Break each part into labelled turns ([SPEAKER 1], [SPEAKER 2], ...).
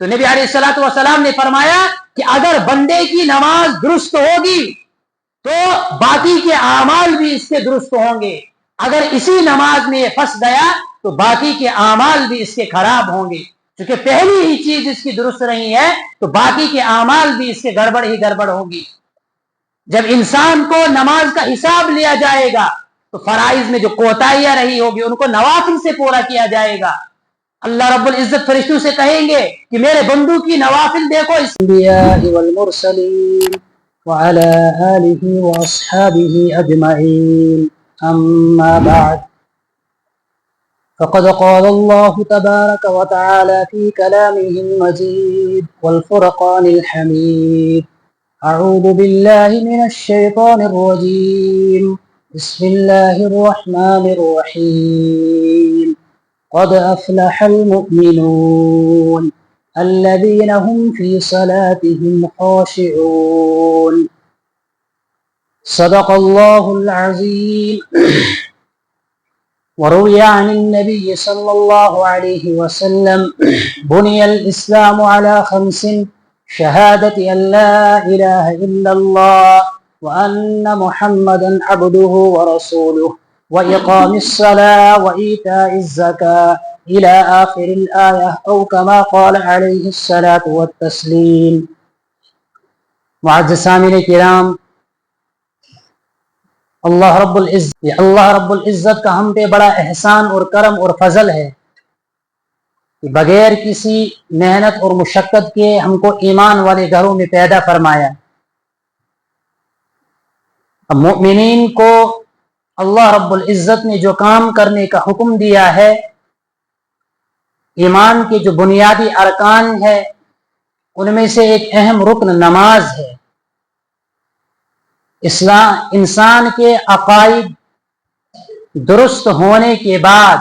[SPEAKER 1] تو نبی علیہ الصلوۃ والسلام نے فرمایا کہ اگر بندے کی نماز درست ہوگی تو باقی کے اعمال بھی اس کے درست ہوں گے، اگر اسی نماز میں یہ پھنس گیا تو باقی کے اعمال بھی اس کے خراب ہوں گے، کیونکہ پہلی ہی چیز اس کی درست نہیں ہے تو باقی کے اعمال بھی اس کے گڑبڑ ہی گڑبڑ ہوگی۔ جب انسان کو نماز کا حساب لیا جائے گا تو فرائض میں جو کوتاہیاں رہی ہوگی ان کو نوافل سے پورا کیا جائے گا۔ اللہ رب العزت فرشتوں سے کہیں گے کہ میرے بندوں کی نوافل دیکھو۔
[SPEAKER 2] الانبیاء والمرسلین وعلى آلہ واصحابہ اجمعین، اما بعد، فقد قال الله تبارك وتعالى في كلامه المجيد والفرقان الحميد: أعوذ بالله من الشيطان الرجيم، بسم الله الرحمن الرحيم. قد أفلح المؤمنون الذين هم في صلاتهم خاشعون. صدق الله العظيم. وروي عن النبي صلى الله عليه وسلم: بني الإسلام على 5: شهادة أن لا إله إلا الله وأن محمدا عبده ورسوله وإقام الصلاة وإيتاء الزكاة إلى آخر الآية، أو كما قال عليه الصلاة والتسليم. معزز سامعین کرام، اللہ رب العزت کا ہم پہ بڑا احسان اور کرم اور فضل ہے کہ بغیر کسی محنت اور مشقت کے ہم کو ایمان والے گھروں میں پیدا فرمایا۔ مومنین کو اللہ رب العزت نے جو کام کرنے کا حکم دیا ہے، ایمان کے جو بنیادی ارکان ہے ان میں سے ایک اہم رکن نماز ہے۔ انسان کے عقائد درست ہونے کے بعد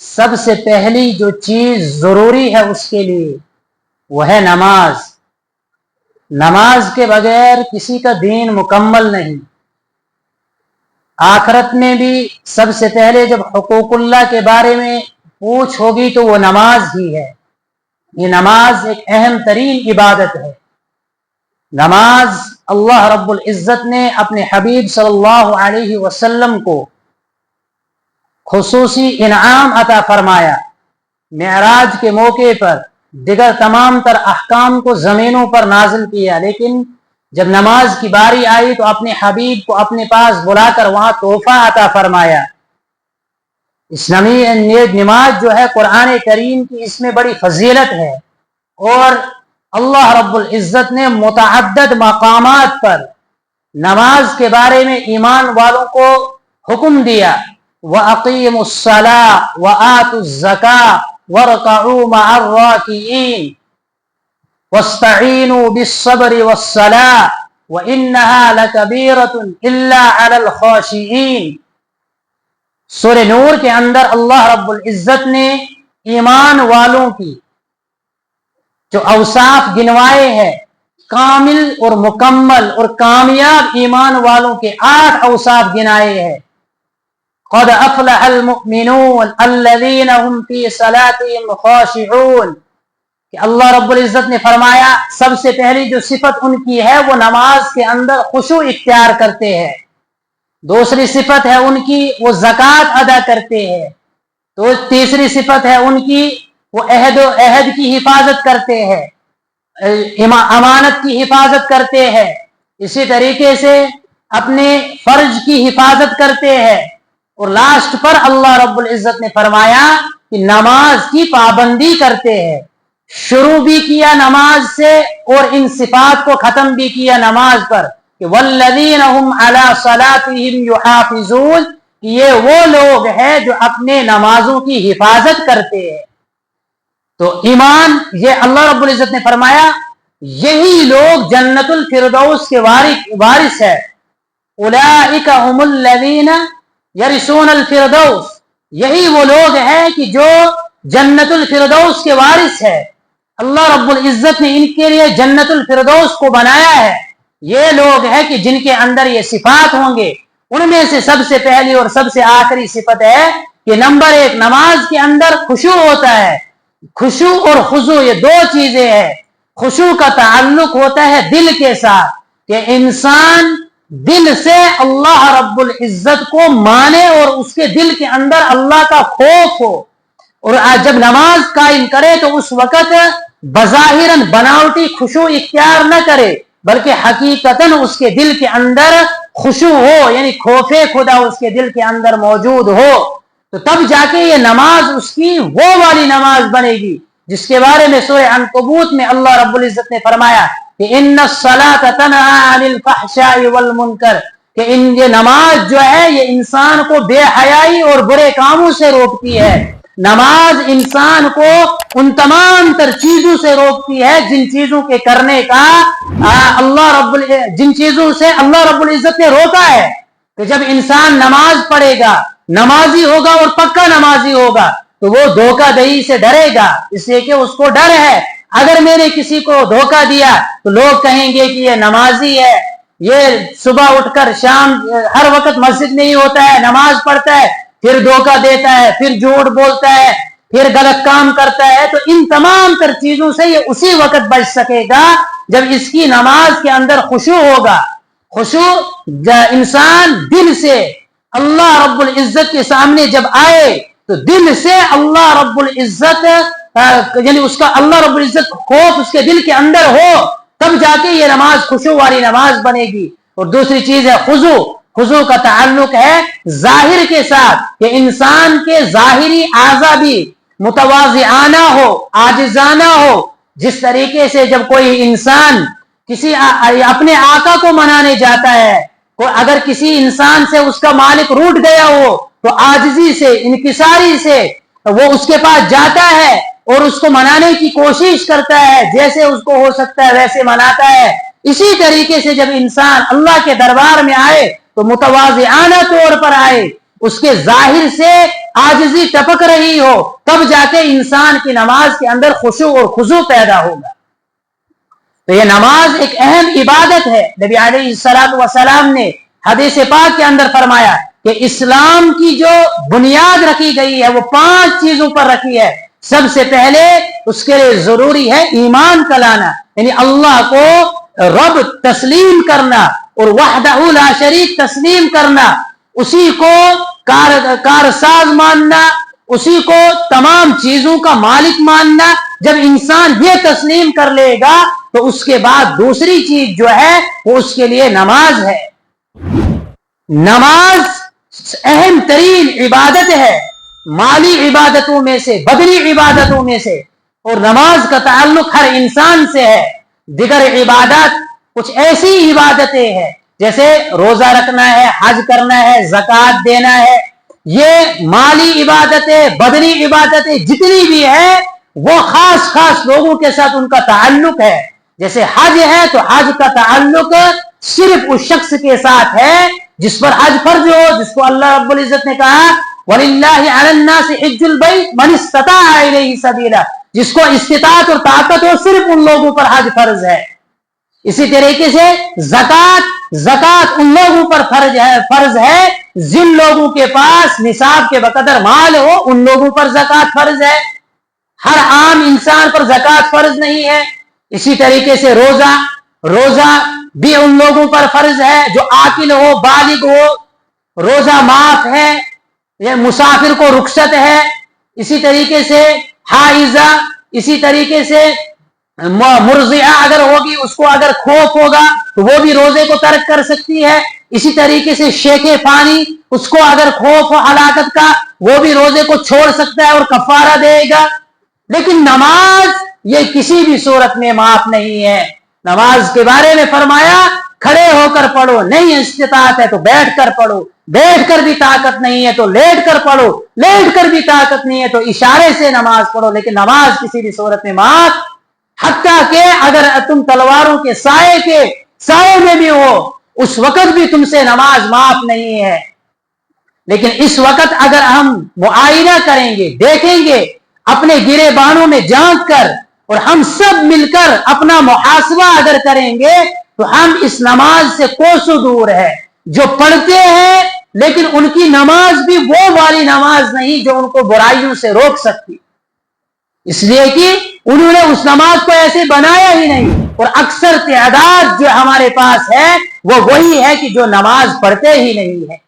[SPEAKER 2] سب سے پہلی جو چیز ضروری ہے اس کے لیے وہ ہے نماز۔ نماز کے بغیر کسی کا دین مکمل نہیں۔ آخرت میں بھی سب سے پہلے جب حقوق اللہ کے بارے میں پوچھ ہوگی تو وہ نماز ہی ہے۔ یہ نماز ایک اہم ترین عبادت ہے۔ نماز اللہ رب العزت نے اپنے حبیب صلی اللہ علیہ وسلم کو خصوصی انعام عطا فرمایا۔ معراج کے موقع پر دیگر تمام تر احکام کو زمینوں پر نازل کیا، لیکن جب نماز کی باری آئی تو اپنے حبیب کو اپنے پاس بلا کر وہاں تحفہ عطا فرمایا۔ اس نماز جو ہے قرآن کریم کی اس میں بڑی فضیلت ہے، اور اللہ رب العزت نے متعدد مقامات پر نماز کے بارے میں ایمان والوں کو حکم دیا۔ وَأَقِيمُوا الصَّلَاةَ وَآتُوا الزَّكَاةَ وَارْكَعُوا مَعَ الرَّاكِعِينَ وَاسْتَعِينُوا بِالصَّبْرِ وَالصَّلَاةِ وَإِنَّهَا لَكَبِيرَةٌ إِلَّا عَلَى الْخَاشِعِينَ۔ سورہ نور کے اندر اللہ رب العزت نے ایمان والوں کی جو اوصاف گنوائے ہیں، کامل اور مکمل اور کامیاب ایمان والوں کے 8 اوصاف گنائے ہیں۔ قد افلح المؤمنون الذين هم في صلاتهم خاشعون، کہ اللہ رب العزت نے فرمایا سب سے پہلی جو صفت ان کی ہے وہ نماز کے اندر خشوع اختیار کرتے ہیں۔ دوسری صفت ہے ان کی وہ زکوٰۃ ادا کرتے ہیں۔ تو تیسری صفت ہے ان کی وہ عہد کی حفاظت کرتے ہیں، امانت کی حفاظت کرتے ہیں، اسی طریقے سے اپنے فرض کی حفاظت کرتے ہیں، اور لاسٹ پر اللہ رب العزت نے فرمایا کہ نماز کی پابندی کرتے ہیں۔ شروع بھی کیا نماز سے اور ان صفات کو ختم بھی کیا نماز پر کہ والذین هم علی صلاتهم یحافظون، یہ وہ لوگ ہیں جو اپنے نمازوں کی حفاظت کرتے ہیں۔ تو ایمان، یہ اللہ رب العزت نے فرمایا یہی لوگ جنت الفردوس کے وارث ہے۔ اولئک هم الذین یرثون الفردوس، یہی وہ لوگ ہیں کہ جو جنت الفردوس کے وارث ہے۔ اللہ رب العزت نے ان کے لیے جنت الفردوس کو بنایا ہے۔ یہ لوگ ہیں کہ جن کے اندر یہ صفات ہوں گے۔ ان میں سے سب سے پہلی اور سب سے آخری صفت ہے کہ نمبر 1 نماز کے اندر خشوع ہوتا ہے، खुशू और खुजू ये दो चीजें हैं। खुशू का ताल्लुक होता है दिल के साथ, कि इंसान दिल से अल्लाह रब्बुल इज्जत को माने और उसके दिल के अंदर अल्लाह का खौफ हो, और जब नमाज कायम करे तो उस वक़्त बज़ाहिरन बनावटी खुशू इख्तियार न करे, बल्कि हकीकतन उसके दिल के अंदर खुशू हो, यानी खौफे खुदा उसके दिल के अंदर मौजूद हो, तो तब जाके ये नमाज उसकी वो वाली नमाज बनेगी जिसके बारे में सूरह अनकबूत में अल्लाह रब्बुल इज्जत ने फरमाया कि इन्नस्सलात तनहा अनिल फहशाई वल मुनकर, कि ये नमाज जो है ये इंसान को बेहयाई और बुरे कामों से रोकती है। नमाज इंसान को उन तमाम तर चीजों से रोकती है जिन चीजों के करने का जिन चीजों से अल्लाह रब्बुल इज्जत ने रोका है। तो जब इंसान नमाज पढ़ेगा, नमाजी होगा और पक्का नमाजी होगा, तो वो धोखाधड़ी से डरेगा, इसलिए कि उसको डर है अगर मैंने किसी को धोखा दिया तो लोग कहेंगे कि ये नमाजी है, ये सुबह उठकर शाम हर वक्त मस्जिद में ही होता है, नमाज पढ़ता है, फिर धोखा देता है, फिर झूठ बोलता है, फिर गलत काम करता है। तो इन तमाम तर चीजों से ये उसी वक्त बच सकेगा जब इसकी नमाज के अंदर खुशू होगा। खुशू इंसान दिल से अल्लाह रब्बुल इज्जत के सामने जब आए तो दिल से अल्लाह रब्बुल इज्जत यानी उसका अल्लाह रब्बुल इज्जत खौफ उसके दिल के अंदर हो, तब जाके ये नमाज खुशू वाली नमाज बनेगी। और दूसरी चीज है खुजू। खुजू का ताल्लुक है जाहिर के साथ, कि इंसान के जाहिरी आज़ा भी मुतवाज़िआना हो, आजिजाना हो। जिस तरीके से जब कोई इंसान किसी अपने आका को मनाने जाता है, अगर किसी इंसान से उसका मालिक रूठ गया हो तो आजिजी से, इनकिसारी से वो उसके पास जाता है और उसको मनाने की कोशिश करता है, जैसे उसको हो सकता है वैसे मनाता है। इसी तरीके से जब इंसान अल्लाह के दरबार में आए तो मुतवाज़िआना तौर पर आए, उसके जाहिर से आजिजी टपक रही हो, तब जाके इंसान की नमाज के अंदर खुशू और खुजू पैदा होगा। तो ये नमाज एक अहम इबादत है। नबी अलैहिस्सलातु वस्सलाम ने हदीस पाक के अंदर फरमाया कि इस्लाम की जो बुनियाद रखी गई है वो 5 चीजों पर रखी है। सबसे पहले उसके लिए जरूरी है ईमान का लाना, यानी अल्लाह को रब तस्लीम करना और वहदहू ला शरीक तस्लीम करना, उसी को कारसाज मानना, उसी को तमाम चीजों का मालिक मानना। जब इंसान ये तस्लीम कर लेगा तो उसके बाद दूसरी चीज जो है वो उसके लिए नमाज है। नमाज अहम तरीन इबादत है, माली इबादतों में से, बदनी इबादतों में से, और नमाज का ताल्लुक हर इंसान से है। दिगर इबादत कुछ ऐसी इबादतें हैं जैसे रोजा रखना है, हज करना है, ज़कात देना है, ये माली इबादतें, बदनी इबादतें जितनी भी है वो खास खास लोगों के साथ उनका ताल्लुक है। जैसे हज है तो हज का ताल्लुक सिर्फ उस शख्स के साथ है जिस पर हज फर्ज हो, जिसको अल्लाह रब्बुल इज्जत ने कहा वलिल्लाहि अलन्नासि हिज्जुल बैत मन इस्तताअ इलैहि सबीला, जिसको इस्तिताअत और ताकत हो सिर्फ उन लोगों पर हज फर्ज है। इसी तरीके से ज़कात उन लोगों पर फर्ज है जिन लोगों के पास निसाब के बकदर माल हो, उन लोगों पर ज़कात फर्ज है। हर आम इंसान पर ज़कात फर्ज नहीं है। इसी तरीके से रोजा भी उन लोगों पर फर्ज है जो आकिल हो, बालिग हो। रोजा माफ है, यह मुसाफिर को रुखसत है। इसी तरीके से हाइजा, इसी तरीके से मुर्जिया अगर होगी, उसको अगर खौफ होगा तो वो भी रोजे को तर्क कर सकती है। इसी तरीके से शेखे पानी, उसको अगर खौफ हो हलाकत का, वो भी रोजे को छोड़ सकता है और कफारा देगा। लेकिन नमाज ये किसी भी सूरत में माफ नहीं है। नमाज के बारे में फरमाया खड़े होकर पढ़ो, नहीं इस्तिताअत है तो बैठ कर पढ़ो, बैठ कर भी ताकत नहीं है तो लेट कर पढ़ो, लेट कर भी ताकत नहीं है तो इशारे से नमाज पढ़ो। लेकिन नमाज किसी भी सूरत में माफ, हत्ता के अगर तुम तलवारों के साए में भी हो उस वक्त भी तुमसे नमाज माफ नहीं है। लेकिन इस वक्त अगर हम मुआयना करेंगे, देखेंगे अपने गिरे बानों में झांक कर, और हम सब मिलकर अपना मुहासबा अगर करेंगे तो हम इस नमाज से कोसों दूर है। जो पढ़ते हैं लेकिन उनकी नमाज भी वो वाली नमाज नहीं जो उनको बुराइयों से रोक सकती।
[SPEAKER 1] اس لیے کہ انہوں نے اس نماز کو ایسے بنایا ہی نہیں، اور اکثر تعداد جو ہمارے پاس ہے وہ وہی ہے کہ جو نماز پڑھتے ہی نہیں ہے۔